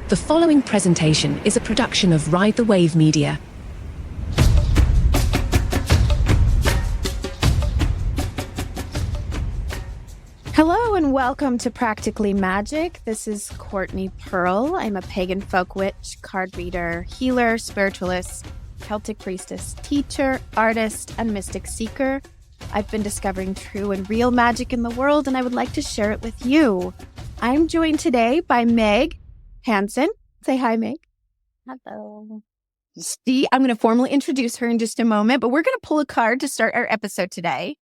The following presentation is a production of Ride the Wave Media. Hello and welcome to Practically Magick. This is Courtney Pearl. I'm a pagan folk witch, card reader, healer, spiritualist, Celtic priestess, teacher, artist, and mystic seeker. I've been discovering true and real magic in the world, and I would like to share it with you. I'm joined today by Meg Hansen. Say hi, Meg. Hello. I'm going to formally introduce her in just a moment, but we're going to pull a card to start our episode today.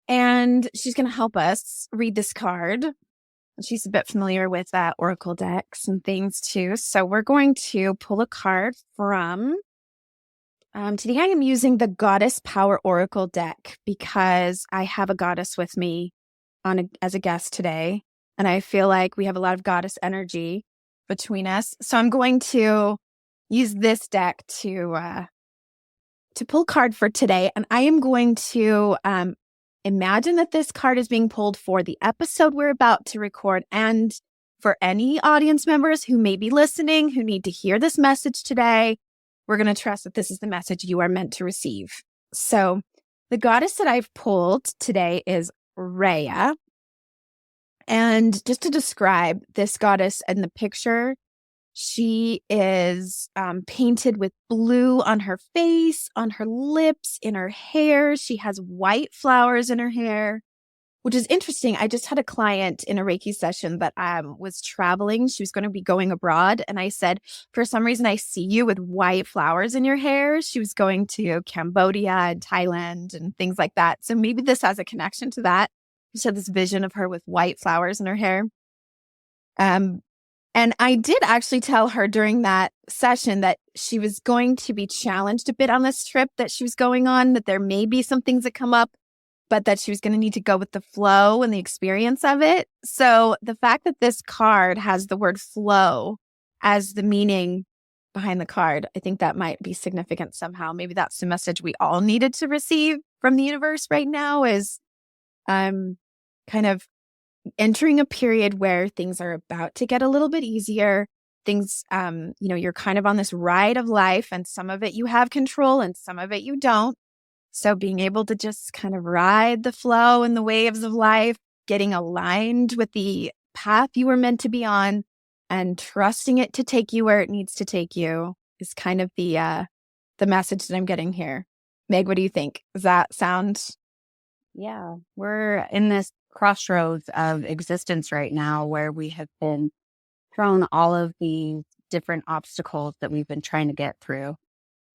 And she's going to help us read this card. She's a bit familiar with oracle decks and things too. So we're going to pull a card from, today I am using the Goddess Power Oracle deck because I have a goddess with me as a guest today. And I feel like we have a lot of goddess energy between us. So I'm going to use this deck to pull a card for today. And I am going to imagine that this card is being pulled for the episode we're about to record, and for any audience members who may be listening, who need to hear this message today, we're going to trust that this is the message you are meant to receive. So the goddess that I've pulled today is Rhea. And just to describe this goddess in the picture, she is painted with blue on her face, on her lips, in her hair. She has white flowers in her hair, which is interesting. I just had a client in a Reiki session that was traveling. She was going to be going abroad. And I said, for some reason, I see you with white flowers in your hair. She was going to Cambodia and Thailand and things like that. So maybe this has a connection to that. She had this vision of her with white flowers in her hair. And I did actually tell her during that session that she was going to be challenged a bit on this trip that she was going on, that there may be some things that come up, but that she was going to need to go with the flow and the experience of it. So the fact that this card has the word flow as the meaning behind the card, I think that might be significant somehow. Maybe that's the message we all needed to receive from the universe right now is kind of entering a period where things are about to get a little bit easier. Things, you're kind of on this ride of life, and some of it you have control and some of it you don't. So being able to just kind of ride the flow and the waves of life, getting aligned with the path you were meant to be on and trusting it to take you where it needs to take you is kind of the message that I'm getting here. Meg, what do you think? Does that sound? Yeah, we're in this crossroads of existence right now where we have been thrown all of these different obstacles that we've been trying to get through.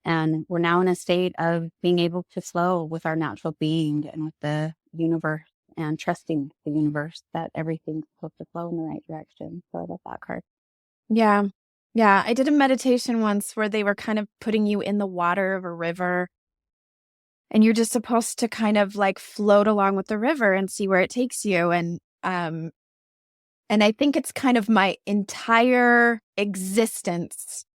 And we're now in a state of being able to flow with our natural being and with the universe and trusting the universe that everything's supposed to flow in the right direction. So I love that card. Yeah. Yeah. I did a meditation once where they were kind of putting you in the water of a river. And you're just supposed to kind of like float along with the river and see where it takes you. And I think it's kind of my entire existence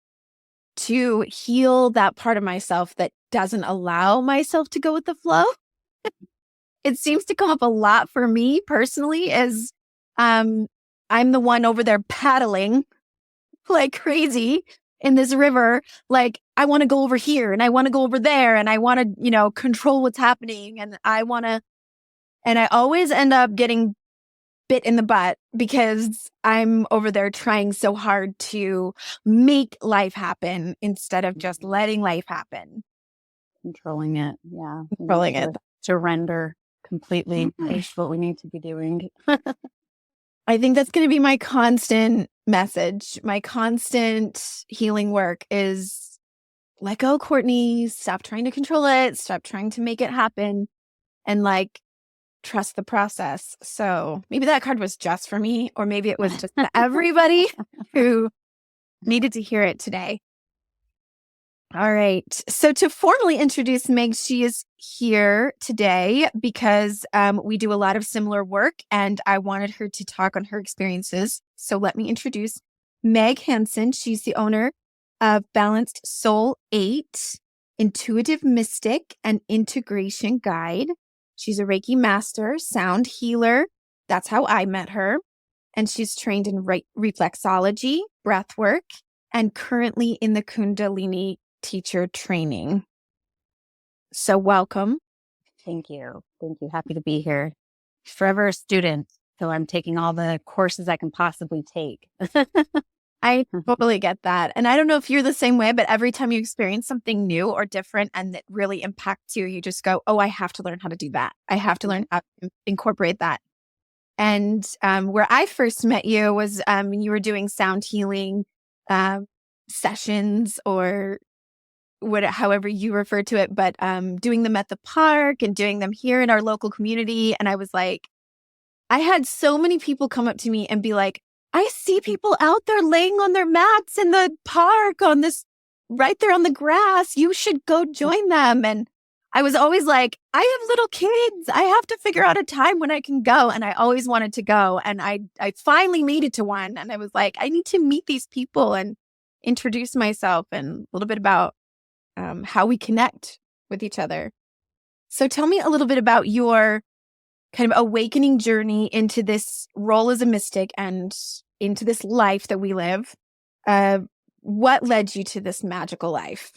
to heal that part of myself that doesn't allow myself to go with the flow. It seems to come up a lot for me personally as I'm the one over there paddling like crazy in this river. Like, I want to go over here and I want to go over there and I want to, control what's happening. And I always end up getting bit in the butt because I'm over there trying so hard to make life happen instead of just letting life happen. Controlling it. Yeah. Controlling it. Surrender completely is what we need to be doing. I think that's going to be my constant message. My constant healing work is let go, Courtney. Stop trying to control it. Stop trying to make it happen. And trust the process. So maybe that card was just for me, or maybe it was just for everybody who needed to hear it today. All right. So to formally introduce Meg, she is here today because we do a lot of similar work and I wanted her to talk on her experiences. So let me introduce Meg Hansen. She's the owner of Balanced Soul 8, Intuitive Mystic, and Integration Guide. She's a Reiki master, sound healer. That's how I met her. And she's trained in reflexology, breathwork and currently in the Kundalini teacher training. So welcome. Thank you. Thank you. Happy to be here. Forever a student. So I'm taking all the courses I can possibly take. I totally get that. And I don't know if you're the same way, but every time you experience something new or different and that really impacts you, you just go, oh, I have to learn how to do that. I have to learn how to incorporate that. And where I first met you was you were doing sound healing sessions or however you refer to it, but doing them at the park and doing them here in our local community. And I was like, I had so many people come up to me and be like, I see people out there laying on their mats in the park on this right there on the grass. You should go join them. And I was always like, I have little kids. I have to figure out a time when I can go. And I always wanted to go. And I finally made it to one. And I was like, I need to meet these people and introduce myself and a little bit about how we connect with each other. So tell me a little bit about your kind of awakening journey into this role as a mystic and into this life that we live. What led you to this magical life?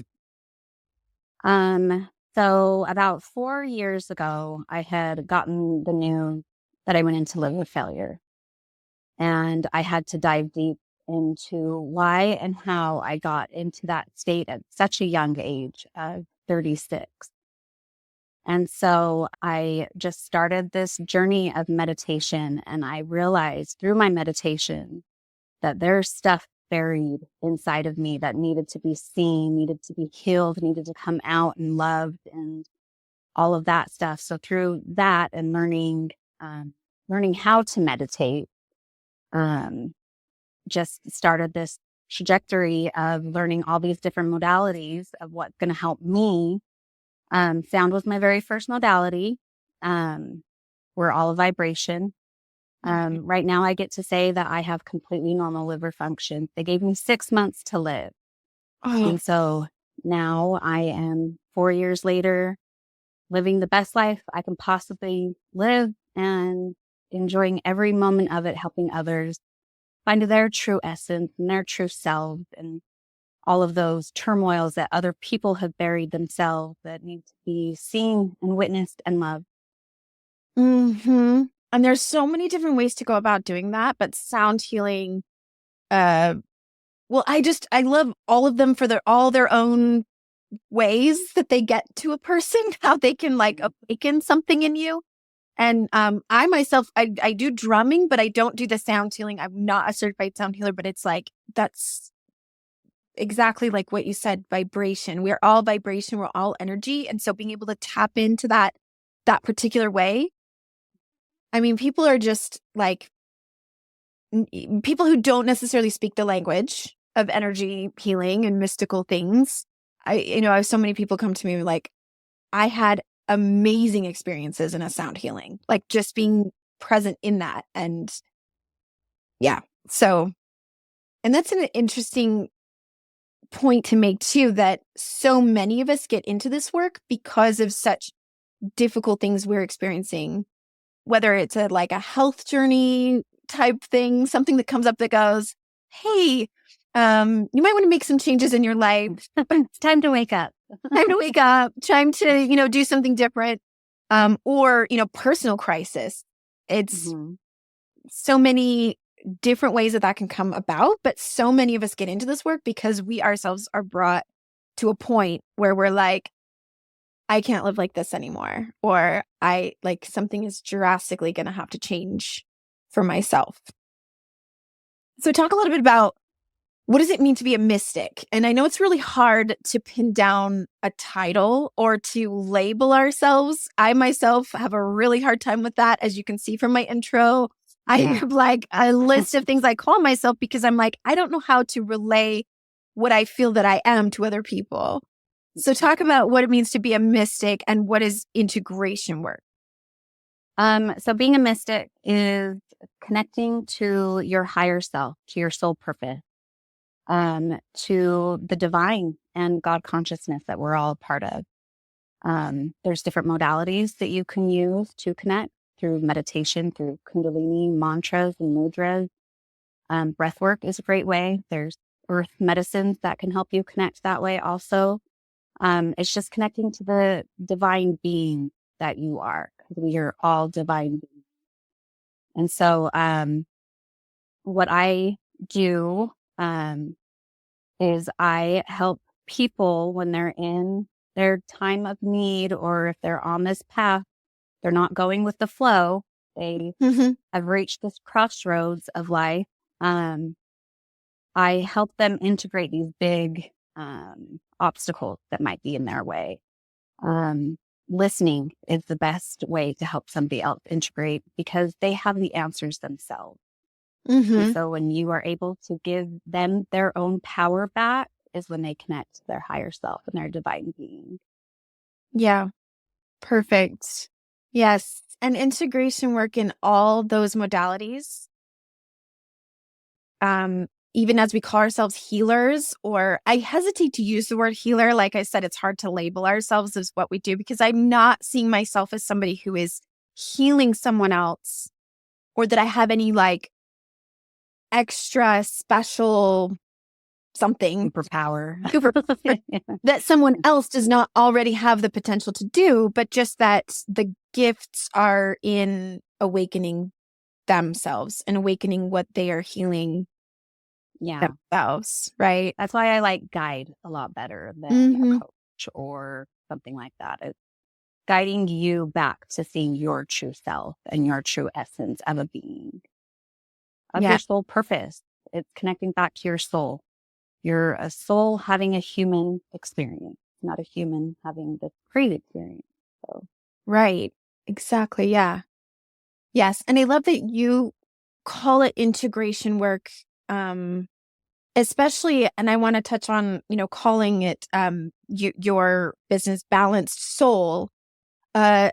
So about 4 years ago, I had gotten the news that I went into liver failure. And I had to dive deep into why and how I got into that state at such a young age of 36. And so I just started this journey of meditation, and I realized through my meditation that there's stuff buried inside of me that needed to be seen, needed to be healed, needed to come out and loved and all of that stuff. So through that and learning how to meditate, just started this trajectory of learning all these different modalities of what's going to help me. Sound was my very first modality. We're all a vibration. Right now I get to say that I have completely normal liver function. They gave me 6 months to live. And so now I am 4 years later, living the best life I can possibly live and enjoying every moment of it, helping others find their true essence and their true self and all of those turmoils that other people have buried themselves that need to be seen and witnessed and loved. Mm-hmm. And there's so many different ways to go about doing that, but sound healing, I love all of them for all their own ways that they get to a person, how they can like awaken something in you. And I myself, I do drumming, but I don't do the sound healing. I'm not a certified sound healer, but it's like, that's exactly like what you said, vibration. We're all vibration. We're all energy. And so being able to tap into that particular way. I mean, people are just like people who don't necessarily speak the language of energy healing and mystical things. I have so many people come to me like, I had amazing experiences in a sound healing, like just being present in that. And yeah, so, and that's an interesting point to make too, that so many of us get into this work because of such difficult things we're experiencing, whether it's a health journey type thing, something that comes up that goes, hey, you might want to make some changes in your life. It's time to wake up. Time to wake up, time to, do something different. Or, personal crisis. It's so many different ways that can come about, but so many of us get into this work because we ourselves are brought to a point where we're like, I can't live like this anymore. Or something is drastically going to have to change for myself. So talk a little bit about what does it mean to be a mystic? And I know it's really hard to pin down a title or to label ourselves. I myself have a really hard time with that. As you can see from my intro, I have like a list of things I call myself because I'm like, I don't know how to relay what I feel that I am to other people. So talk about what it means to be a mystic and what is integration work. So being a mystic is connecting to your higher self, to your soul purpose. To the divine and God consciousness that we're all a part of. There's different modalities that you can use to connect through meditation, through Kundalini, mantras, and mudras. Breath work is a great way. There's earth medicines that can help you connect that way also. It's just connecting to the divine being that you are, because we are all divine beings. And so what I do is I help people when they're in their time of need, or if they're on this path, they're not going with the flow. They have reached this crossroads of life. I help them integrate these big obstacles that might be in their way. Listening is the best way to help somebody else integrate, because they have the answers themselves. And so when you are able to give them their own power back is when they connect to their higher self and their divine being. Yeah. Perfect. Yes. And integration work in all those modalities. Even as we call ourselves healers, or I hesitate to use the word healer. Like I said, it's hard to label ourselves as what we do, because I'm not seeing myself as somebody who is healing someone else, or that I have any like extra special something Superpower. that someone else does not already have the potential to do, but just that the gifts are in awakening themselves and awakening what they are healing themselves, right? That's why I like guide a lot better than a coach or something like that. It's guiding you back to seeing your true self and your true essence of a being, of your soul purpose. It's connecting back to your soul. You're a soul having a human experience, not a human having the crazy experience. So. Right. Exactly. Yeah. Yes. And I love that you call it integration work, especially, and I want to touch on, calling it your business Balanced Soul. I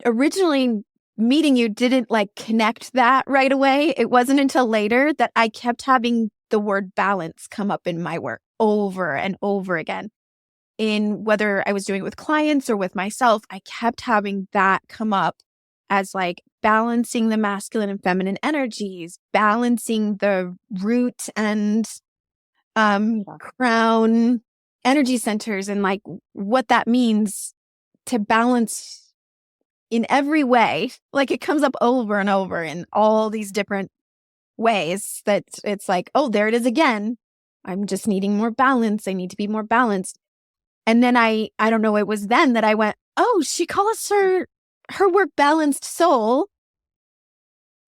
originally meeting you didn't like connect that right away. It wasn't until later that I kept having the word balance come up in my work over and over again. In whether I was doing it with clients or with myself, I kept having that come up as like balancing the masculine and feminine energies, balancing the root and crown energy centers, and like what that means to balance in every way. Like it comes up over and over in all these different ways that it's like, oh, there it is again. I'm just needing more balance. I need to be more balanced. And then I don't know, it was then that I went, oh, she calls her work Balanced Soul.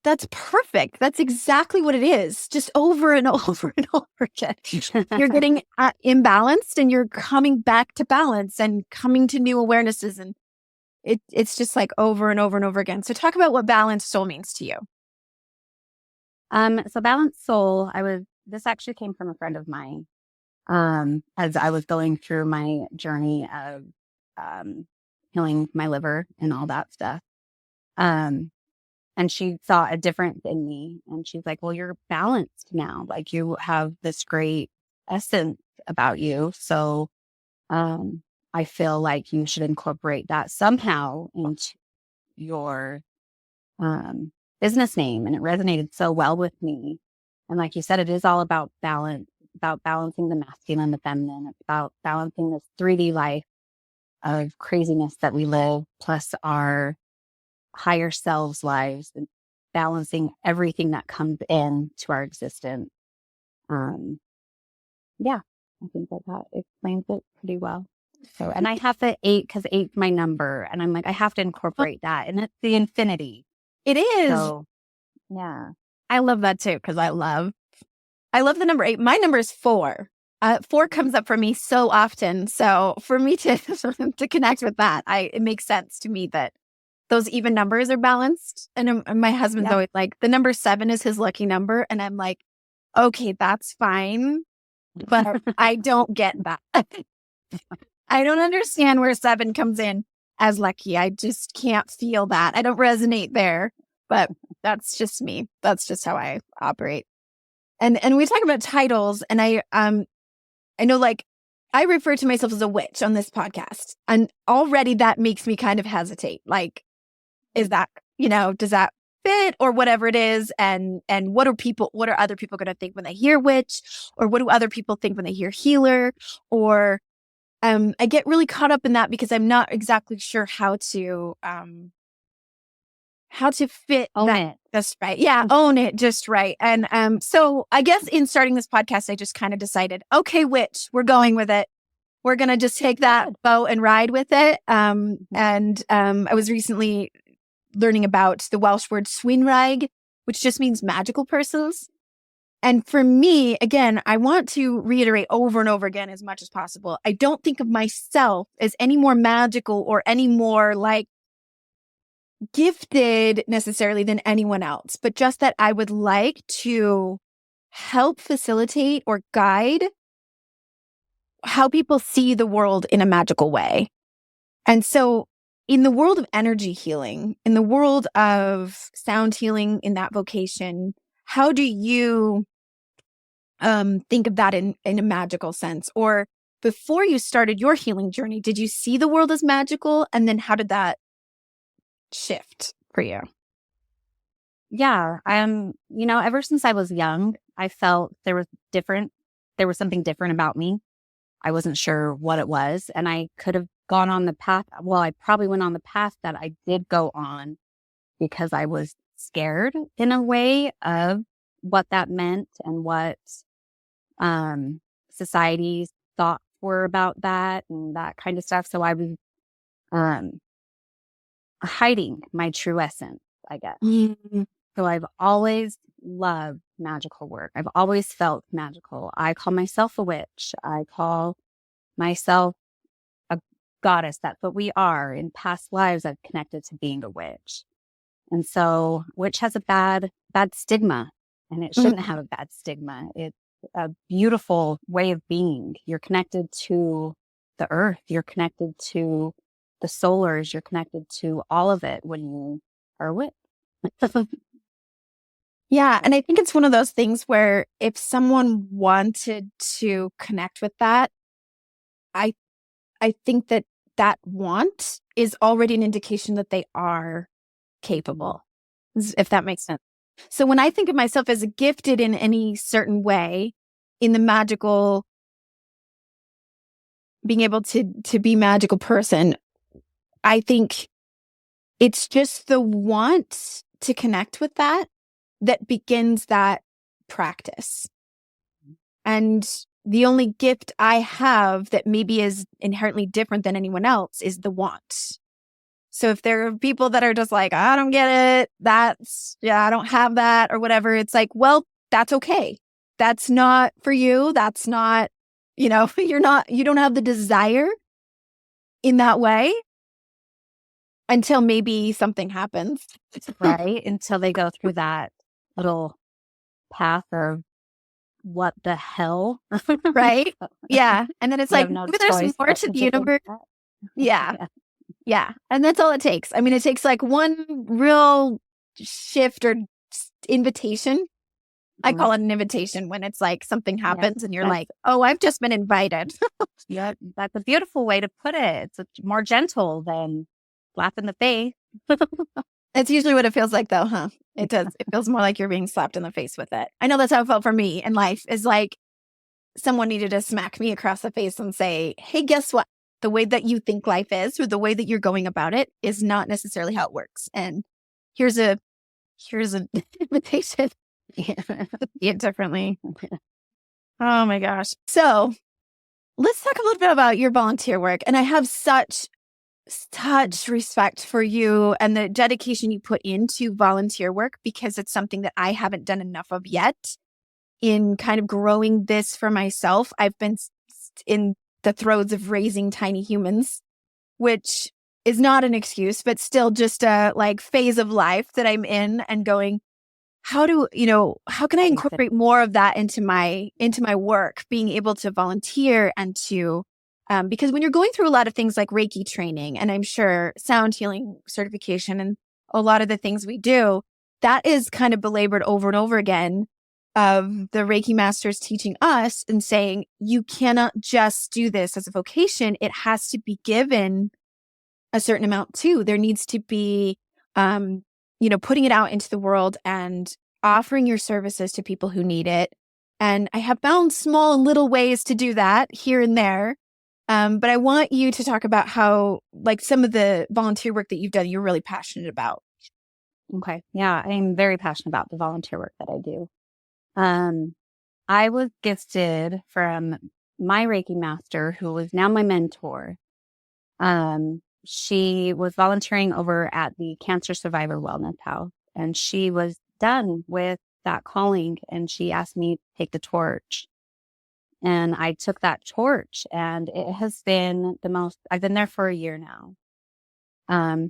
That's perfect. That's exactly what it is. Just over and over and over again. You're getting imbalanced and you're coming back to balance and coming to new awarenesses. And it's just like over and over and over again. So talk about what Balanced Soul means to you. So Balanced Soul, this actually came from a friend of mine. As I was going through my journey of healing my liver and all that stuff. And she saw a difference in me, and she's like, well, you're balanced now. Like you have this great essence about you. So I feel like you should incorporate that somehow into your business name. And it resonated so well with me. And like you said, it is all about balance. About balancing the masculine and the feminine. It's about balancing this 3D life of craziness that we live, plus our higher selves lives, and balancing everything that comes in to our existence. Yeah, I think that explains it pretty well. So, and I have the 8 because 8's my number, and I'm like, I have to incorporate that, and it's the infinity. It is. So, yeah, I love that too, because I love the number 8. My number is 4. 4 comes up for me so often. So for me to connect with that, it makes sense to me that those even numbers are balanced. And my husband's always like, the number 7 is his lucky number. And I'm like, okay, that's fine. But I don't get that. I don't understand where 7 comes in as lucky. I just can't feel that. I don't resonate there. But that's just me. That's just how I operate. And we talk about titles, and I know, like, I refer to myself as a witch on this podcast, and already that makes me kind of hesitate. Like, is that, does that fit or whatever it is. And what are other people going to think when they hear witch, or what do other people think when they hear healer? Or I get really caught up in that because I'm not exactly sure how to fit Own that it. just right. Yeah, own it just right. And so I guess in starting this podcast, I just kind of decided, okay, witch, we're going with it. We're gonna just take that boat and ride with it. And I was recently learning about the Welsh word swinraig, which just means magical persons. And for me, again, I want to reiterate over and over again as much as possible. I don't think of myself as any more magical or any more like gifted necessarily than anyone else, but just that I would like to help facilitate or guide how people see the world in a magical way. And so in the world of energy healing, in the world of sound healing, in that vocation, how do you think of that in a magical sense? Or before you started your healing journey, did you see the world as magical? And then how did that shift for you? Yeah. Ever since I was young, I felt there was something different about me. I wasn't sure what it was. And I could have gone on the path. Well, I probably went on the path that I did go on because I was scared in a way of what that meant and what society's thoughts were about that and that kind of stuff. So I was hiding my true essence, I guess. Mm-hmm. So I've always loved magical work. I've always felt magical. I call myself a witch. I call myself a goddess. That's what we are. In past lives, I've connected to being a witch. And so witch has a bad stigma, and it shouldn't have a bad stigma. It's a beautiful way of being. You're connected to the earth. You're connected to the solars. You're connected to all of it when you are a witch. Yeah. And I think it's one of those things where if someone wanted to connect with that, I think that want is already an indication that they are capable, if that makes sense. So when I think of myself as gifted in any certain way, in the magical, being able to be magical person, I think it's just the want to connect with that begins that practice. And the only gift I have that maybe is inherently different than anyone else is the want. So if there are people that are just like, I don't get it, I don't have that or whatever, it's like, well, that's okay. That's not for you. That's not, you don't have the desire in that way until maybe something happens. Right? Until they go through that little path of what the hell? Right? Yeah. And then it's like, no maybe there's more to the universe. Yeah. Yeah. And that's all it takes. I mean, it takes like one real shift or invitation. I call it an invitation when it's like something happens and you're like, oh, I've just been invited. Yeah, that's a beautiful way to put it. It's more gentle than slap in the face. That's usually what it feels like though, huh? It does. It feels more like you're being slapped in the face with it. I know that's how it felt for me in life, is like someone needed to smack me across the face and say, hey, guess what? The way that you think life is, or the way that you're going about it, is not necessarily how it works. And here's an invitation. See it differently. Oh my gosh. So let's talk a little bit about your volunteer work. And I have such respect for you and the dedication you put into volunteer work, because it's something that I haven't done enough of yet in kind of growing this for myself. I've been in the throes of raising tiny humans, which is not an excuse, but still just a like phase of life that I'm in, and going, how can I incorporate more of that into my work, being able to volunteer and to, because when you're going through a lot of things like Reiki training, and I'm sure sound healing certification and a lot of the things we do, that is kind of belabored over and over again, of the Reiki masters teaching us and saying, you cannot just do this as a vocation. It has to be given a certain amount too. There needs to be putting it out into the world and offering your services to people who need it. And I have found small and little ways to do that here and there. But I want you to talk about how, like, some of the volunteer work that you've done, you're really passionate about. Okay. Yeah, I'm very passionate about the volunteer work that I do. I was gifted from my Reiki master, who is now my mentor. She was volunteering over at the Cancer Survivor Wellness House, and she was done with that calling, and she asked me to take the torch. And I took that torch, and it has been I've been there for a year now.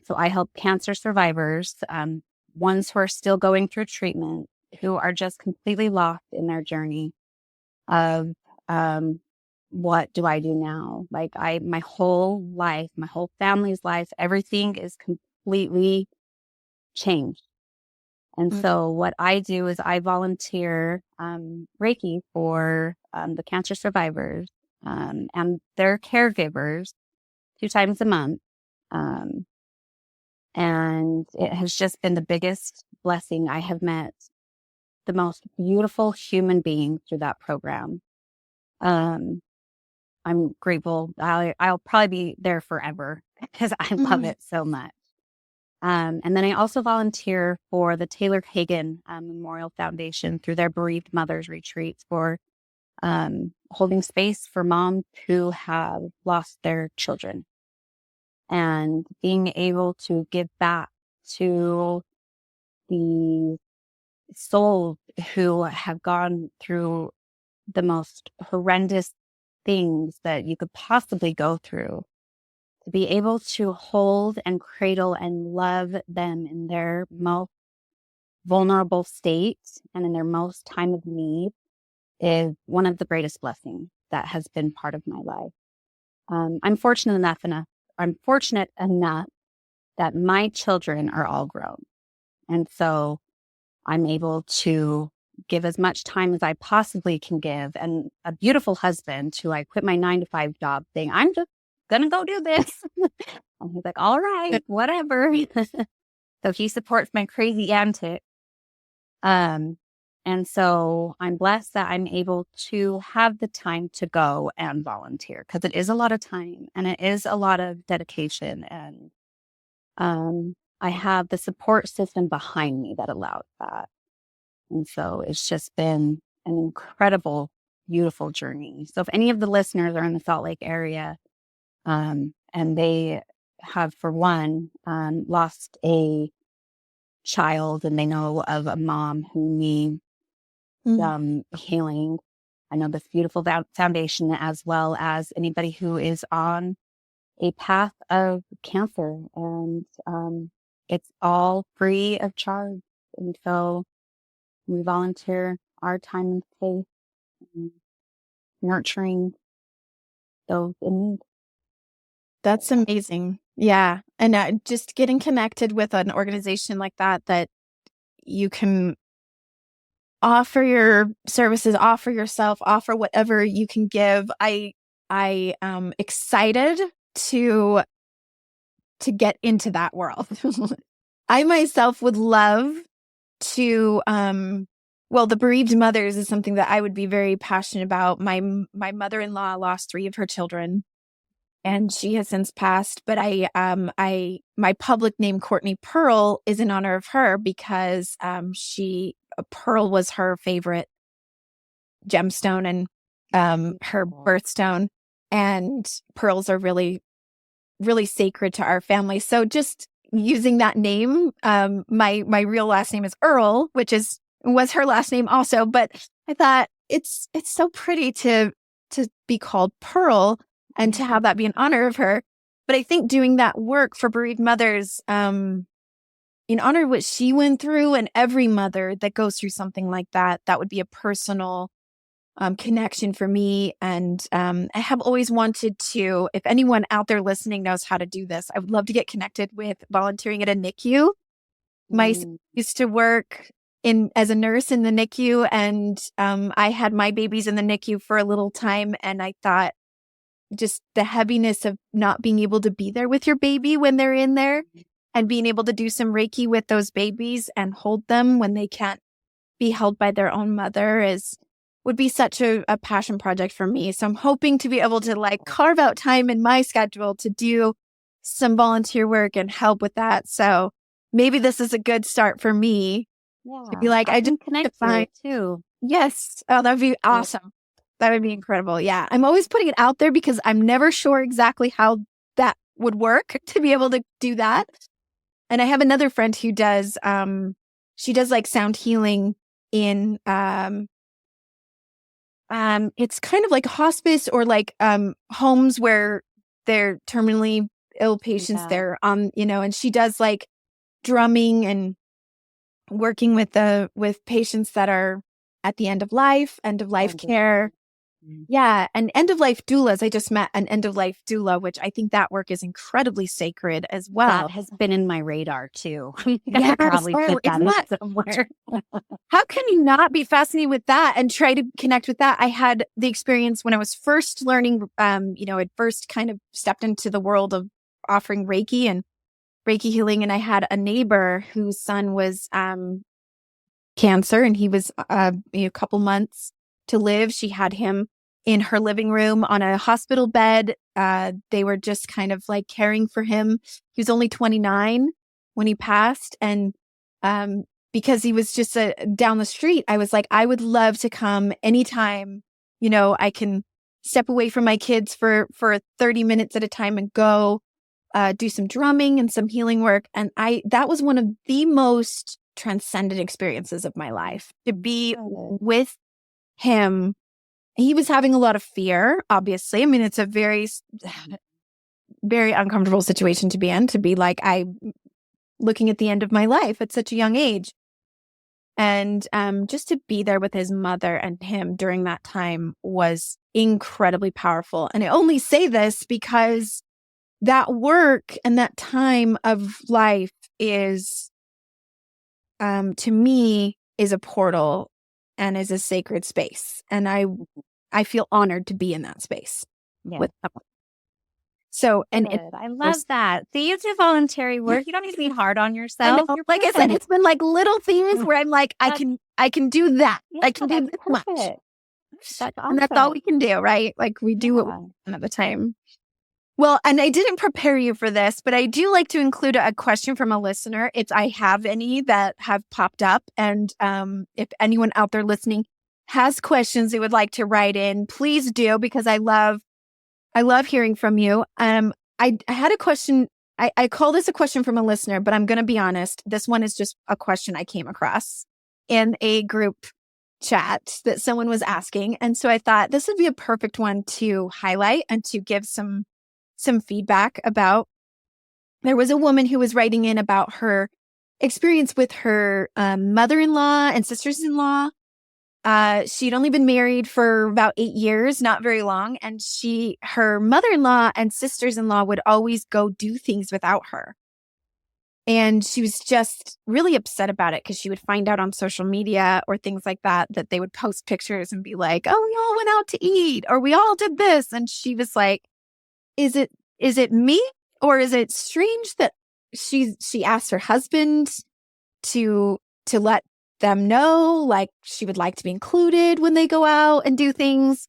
So I help cancer survivors, ones who are still going through treatment, who are just completely lost in their journey of, what do I do now? Like my whole life, my whole family's life, everything is completely changed. And so what I do is I volunteer Reiki for the cancer survivors and their caregivers 2 times a month. And it has just been the biggest blessing. I have met the most beautiful human beings through that program. I'm grateful. I'll probably be there forever because I love it so much. And then I also volunteer for the Taylor Hagan Memorial Foundation through their bereaved mothers retreats for holding space for moms who have lost their children and being able to give back to the souls who have gone through the most horrendous things that you could possibly go through, to be able to hold and cradle and love them in their most vulnerable state and in their most time of need is one of the greatest blessings that has been part of my life. I'm fortunate enough that my children are all grown. And so I'm able to give as much time as I possibly can give, and a beautiful husband who I quit my 9-to-5 job saying, I'm just going to go do this. And he's like, all right, whatever. So he supports my crazy antics. And so I'm blessed that I'm able to have the time to go and volunteer, because it is a lot of time and it is a lot of dedication. And I have the support system behind me that allows that. And so it's just been an incredible, beautiful journey. So if any of the listeners are in the Salt Lake area, and they have, for one, lost a child, and they know of a mom who needs healing, I know this beautiful foundation, as well as anybody who is on a path of cancer, and it's all free of charge. And so we volunteer our time and space and nurturing those in need. That's amazing. Yeah. And just getting connected with an organization like that you can offer your services, offer yourself, offer whatever you can give. I am excited to get into that world. I myself would love to, the bereaved mothers is something that I would be very passionate about. My mother-in-law lost 3 of her children, and she has since passed. But my public name, Courtney Pearl, is in honor of her because Pearl was her favorite gemstone and her birthstone, and pearls are really, really sacred to our family. So just using that name, my real last name is Earl, which was her last name also. But I thought it's so pretty to be called Pearl and to have that be in honor of her. But I think doing that work for bereaved mothers, in honor of what she went through, and every mother that goes through something like that would be a personal connection for me. And I have always wanted to, if anyone out there listening knows how to do this, I would love to get connected with volunteering at a NICU. My sister used to work as a nurse in the NICU, and I had my babies in the NICU for a little time, and I thought just the heaviness of not being able to be there with your baby when they're in there. and being able to do some Reiki with those babies and hold them when they can't be held by their own mother would be such a passion project for me. So I'm hoping to be able to like carve out time in my schedule to do some volunteer work and help with that. So maybe this is a good start for me to be like, I can just connect to find it too. Yes. Oh, that would be awesome. That would be incredible. Yeah. I'm always putting it out there because I'm never sure exactly how that would work to be able to do that. And I have another friend who does, she does like sound healing in, it's kind of like hospice or like, homes where they're terminally ill patients. Yeah. They're on, and she does like drumming and working with patients that are at the end of life care. Yeah. And end of life doulas. I just met an end of life doula, which I think that work is incredibly sacred as well. That has been in my radar too. Yeah, probably put that in somewhere. How can you not be fascinated with that and try to connect with that? I had the experience when I was first learning, I'd first kind of stepped into the world of offering Reiki and Reiki healing. And I had a neighbor whose son was cancer and he was a couple months to live. She had him in her living room on a hospital bed. They were just kind of like caring for him. He was only 29 when he passed. And because he was just down the street, I was like, I would love to come anytime, I can step away from my kids for 30 minutes at a time and go do some drumming and some healing work. And that was one of the most transcendent experiences of my life, to be with him. He was having a lot of fear, obviously. I mean, it's a very, very uncomfortable situation to be in, to be like, I'm looking at the end of my life at such a young age. And just to be there with his mother and him during that time was incredibly powerful. And I only say this because that work and that time of life is, to me, is a portal and is a sacred space. And I feel honored to be in that space with someone. So, and I love that. So you do voluntary work. You don't need to be hard on yourself. Like I said, it's been like little things where I'm like, I can do that. I can do this much. That's awesome. And that's all we can do, right? Like we do it at the time. Well, and I didn't prepare you for this, but I do like to include a question from a listener. I have any that have popped up. And if anyone out there listening has questions they would like to write in, please do, because I love hearing from you. I had a question. I call this a question from a listener, but I'm going to be honest. This one is just a question I came across in a group chat that someone was asking. And so I thought this would be a perfect one to highlight and to give some feedback about. There was a woman who was writing in about her experience with her mother-in-law and sisters-in-law. She'd only been married for about 8 years, not very long. And her mother-in-law and sisters-in-law would always go do things without her. And she was just really upset about it because she would find out on social media or things like that they would post pictures and be like, oh, we all went out to eat or we all did this. And she was like, is it me or is it strange that she asked her husband to let them know, like she would like to be included when they go out and do things.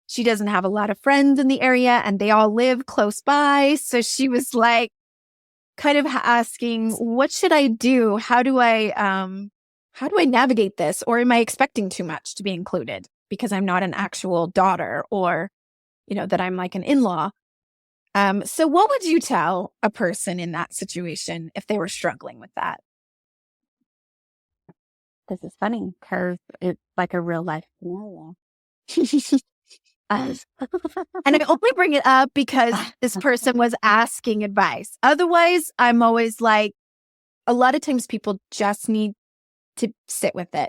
She doesn't have a lot of friends in the area and they all live close by. So she was like kind of asking, what should I do? How do I navigate this? Or am I expecting too much to be included because I'm not an actual daughter or, that I'm like an in-law? So what would you tell a person in that situation if they were struggling with that? This is funny because it's like a real life scenario. And I only bring it up because this person was asking advice. Otherwise, I'm always like, a lot of times people just need to sit with it.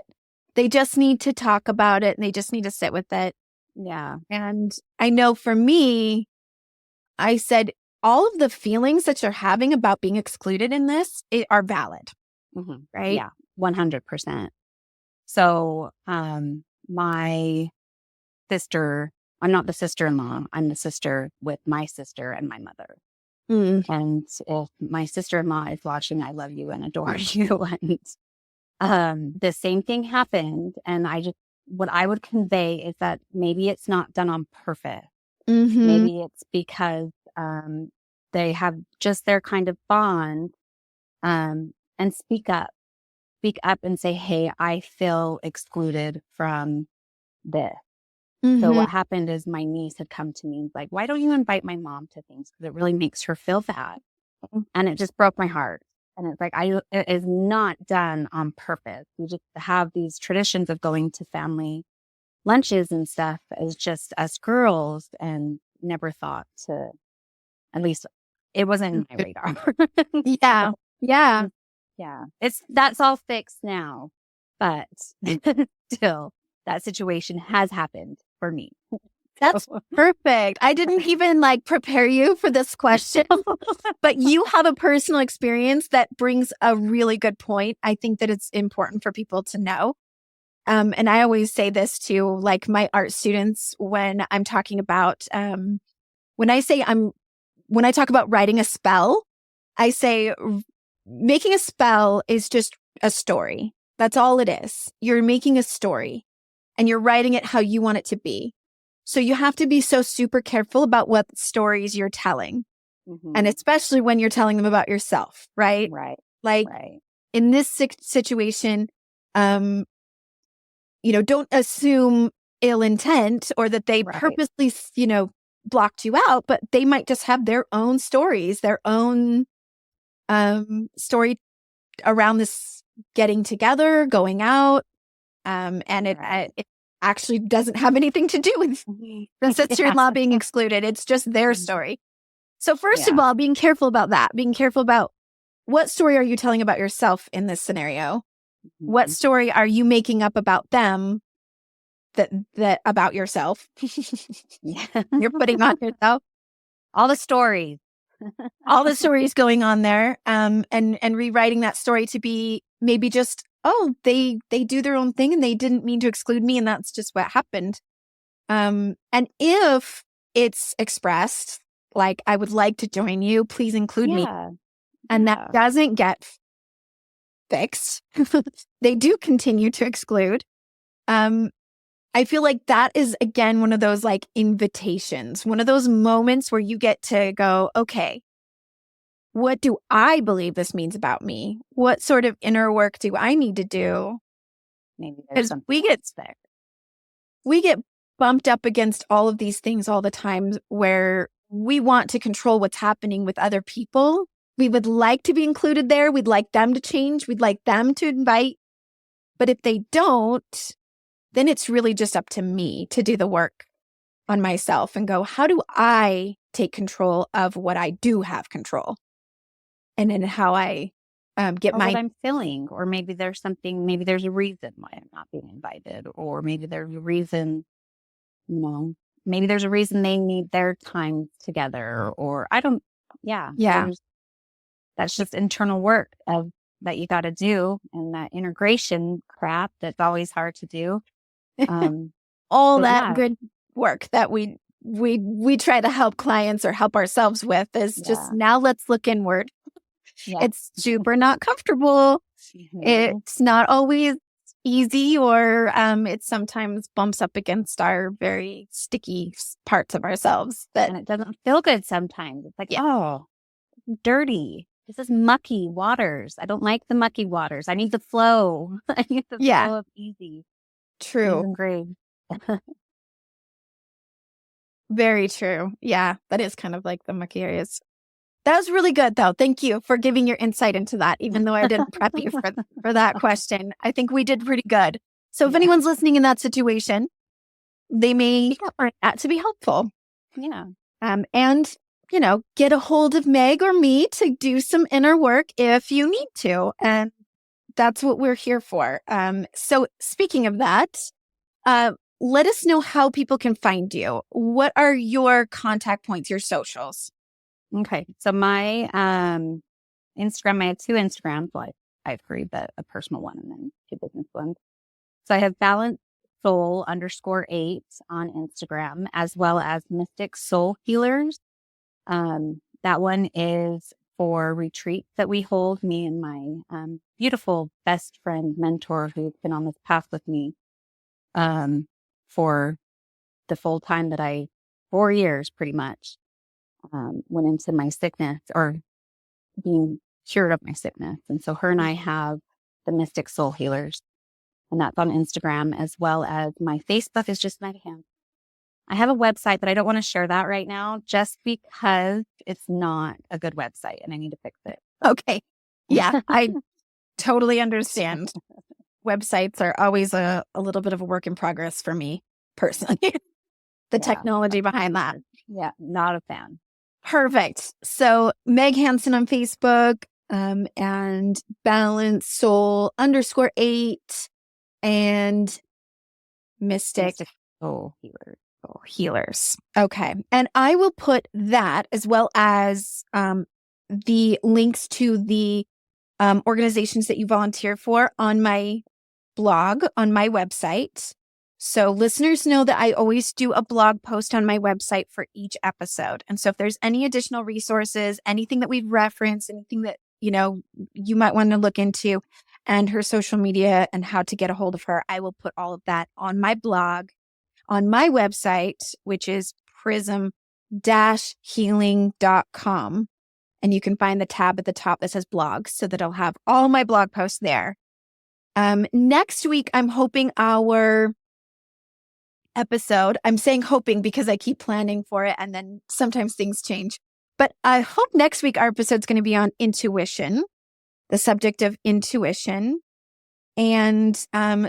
They just need to talk about it and they just need to sit with it. Yeah. And I know for me, I said, all of the feelings that you're having about being excluded in this are valid, right? Yeah, 100%. So my sister, I'm not the sister-in-law, I'm the sister with my sister and my mother. And if my sister-in-law is watching, I love you and adore you. And the same thing happened. And what I would convey is that maybe it's not done on purpose. Mm-hmm. Maybe it's because they have just their kind of bond, and speak up and say, hey, I feel excluded from this. Mm-hmm. So what happened is my niece had come to me and was like, why don't you invite my mom to things? Because it really makes her feel bad. And it just broke my heart. And it's like, it is not done on purpose. We just have these traditions of going to family lunches and stuff as just us girls, and never thought to, at least it wasn't in my radar. Yeah. Yeah. Yeah. That's all fixed now, but still that situation has happened for me. That's perfect. I didn't even prepare you for this question, but you have a personal experience that brings a really good point. I think that it's important for people to know. And I always say this to my art students when I'm talking about, when I talk about writing a spell, I say making a spell is just a story. That's all it is. You're making a story and you're writing it how you want it to be. So you have to be so super careful about what stories you're telling. Mm-hmm. And especially when you're telling them about yourself, right? Right. Right. In this situation, don't assume ill intent or that they purposely, blocked you out, but they might just have their own stories, their own story around this getting together, going out. And it actually doesn't have anything to do with the sister-in-law being excluded. It's just their story. So first of all, being careful about that, being careful about what story are you telling about yourself in this scenario? Mm-hmm. What story are you making up about them that about yourself? You're putting on yourself. All the stories. All the stories going on there, and rewriting that story to be maybe just, they do their own thing and they didn't mean to exclude me and that's just what happened. And if it's expressed I would like to join you, please include me. And that doesn't get fixed. They do continue to exclude. I feel like that is, again, one of those invitations, one of those moments where you get to go, okay, what do I believe this means about me? What sort of inner work do I need to do? Maybe there's something we get bumped up against all of these things all the time where we want to control what's happening with other people. We would like to be included there. We'd like them to change. We'd like them to invite. But if they don't, then it's really just up to me to do the work on myself and go, how do I take control of what I do have control? And then how I get what I'm feeling, or maybe there's a reason why I'm not being invited, or maybe there's a reason, maybe there's a reason they need their time together, or that's just internal work that you got to do, and that integration crap that's always hard to do. All that good work that we try to help clients or help ourselves with is just, now let's look inward. Yeah. It's super not comfortable. Mm-hmm. It's not always easy, or it sometimes bumps up against our very sticky parts of ourselves. And it doesn't feel good sometimes. It's dirty. This is mucky waters. I don't like the mucky waters. I need the flow. I need the flow of easy. True. And great. Very true. Yeah, that is kind of like the mucky areas. That was really good, though. Thank you for giving your insight into that, even though I didn't prep you for that question. I think we did pretty good. So if anyone's listening in that situation, they may find that to be helpful. Yeah. And, get a hold of Meg or me to do some inner work if you need to. And that's what we're here for. So speaking of that, let us know how people can find you. What are your contact points, your socials? Okay. So my Instagram, I have 2 Instagrams. Well, I have 3, but a personal one and then 2 business ones. So I have @BalanceSoul_8 on Instagram, as well as Mystic Soul Healers. That one is for retreats that we hold, me and my beautiful best friend mentor who's been on this path with me for the full time that 4 years pretty much, went into my sickness or being cured of my sickness. And so her and I have the Mystic Soul Healers, and that's on Instagram, as well as my Facebook is just Meg Hansen. I have a website, but I don't want to share that right now just because it's not a good website and I need to fix it. Okay. Yeah, I totally understand. Websites are always a little bit of a work in progress for me personally. The technology behind that. Yeah, not a fan. Perfect. So Meg Hansen on Facebook, and Balance Soul _8 and Mystic Soul Healers. Okay. And I will put that as well as the links to the organizations that you volunteer for on my blog, on my website. So listeners know that I always do a blog post on my website for each episode. And so if there's any additional resources, anything that we've referenced, anything that, you might want to look into, and her social media and how to get a hold of her, I will put all of that on my blog, on my website, which is prism-healing.com. And you can find the tab at the top that says blogs, so that I'll have all my blog posts there. Next week, I'm hoping our episode, I'm saying hoping because I keep planning for it and then sometimes things change. But I hope next week our episode's going to be on intuition, the subject of intuition. And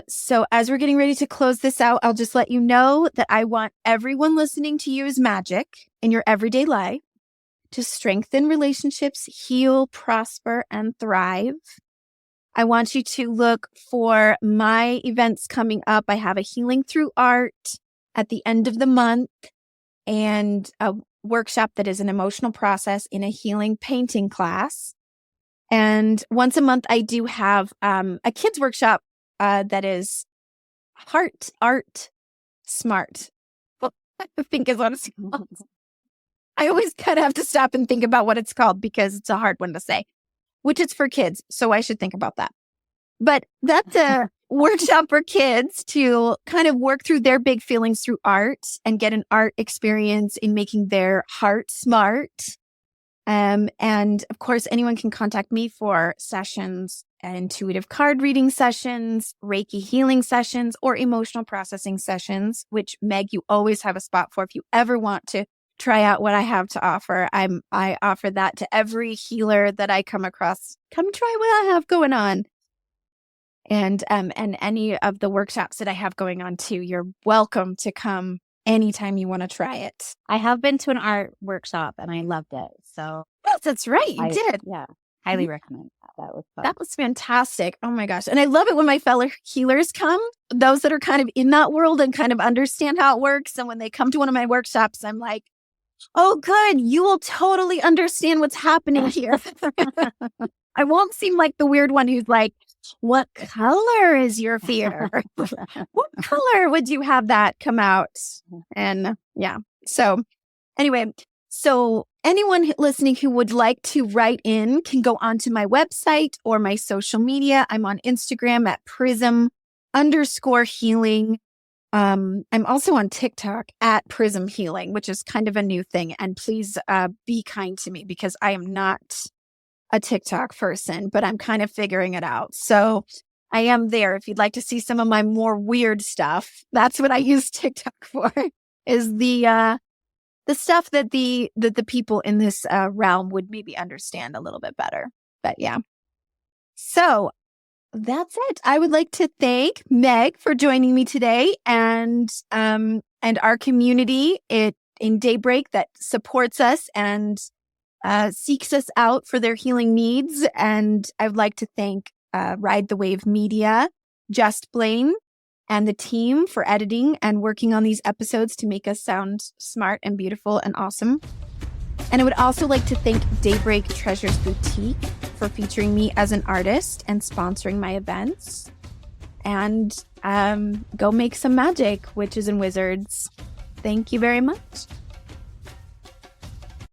so as we're getting ready to close this out, I'll just let you know that I want everyone listening to use magic in your everyday life to strengthen relationships, heal, prosper, and thrive. I want you to look for my events coming up. I have a Healing Through Art at the end of the month and a workshop that is an emotional process in a healing painting class. And once a month, I do have a kids workshop that is Heart Art Smart. Well, I think is what it's called. I always kind of have to stop and think about what it's called because it's a hard one to say, which is for kids. So I should think about that. But that's a workshop for kids to kind of work through their big feelings through art and get an art experience in making their heart smart. And of course, anyone can contact me for sessions, intuitive card reading sessions, Reiki healing sessions, or emotional processing sessions, which Meg, you always have a spot for if you ever want to try out what I have to offer. I offer that to every healer that I come across. Come try what I have going on. And any of the workshops that I have going on too, you're welcome to come anytime you want to try it. I have been to an art workshop and I loved it. So yes, that's right. You did. Yeah. Highly recommend that. That was fun. That was fantastic. Oh my gosh. And I love it when my fellow healers come, those that are kind of in that world and kind of understand how it works. And when they come to one of my workshops, I'm like, oh, good. You will totally understand what's happening here. I won't seem like the weird one who's like, what color is your fear? What color would you have that come out? And yeah. So anyway, so anyone listening who would like to write in can go onto my website or my social media. I'm on Instagram at prism_healing. I'm also on TikTok at Prism Healing, which is kind of a new thing. And please be kind to me because I am not a TikTok person, but I'm kind of figuring it out. So I am there. If you'd like to see some of my more weird stuff, that's what I use TikTok for, is the stuff that the people in this realm would maybe understand a little bit better. But yeah. So that's it. I would like to thank Meg for joining me today and our community in Daybreak that supports us and seeks us out for their healing needs. And I would like to thank Ride the Wave Media, Just Blaine, and the team for editing and working on these episodes to make us sound smart and beautiful and awesome. And I would also like to thank Daybreak Treasures Boutique for featuring me as an artist and sponsoring my events. And go make some magic, witches and wizards. Thank you very much.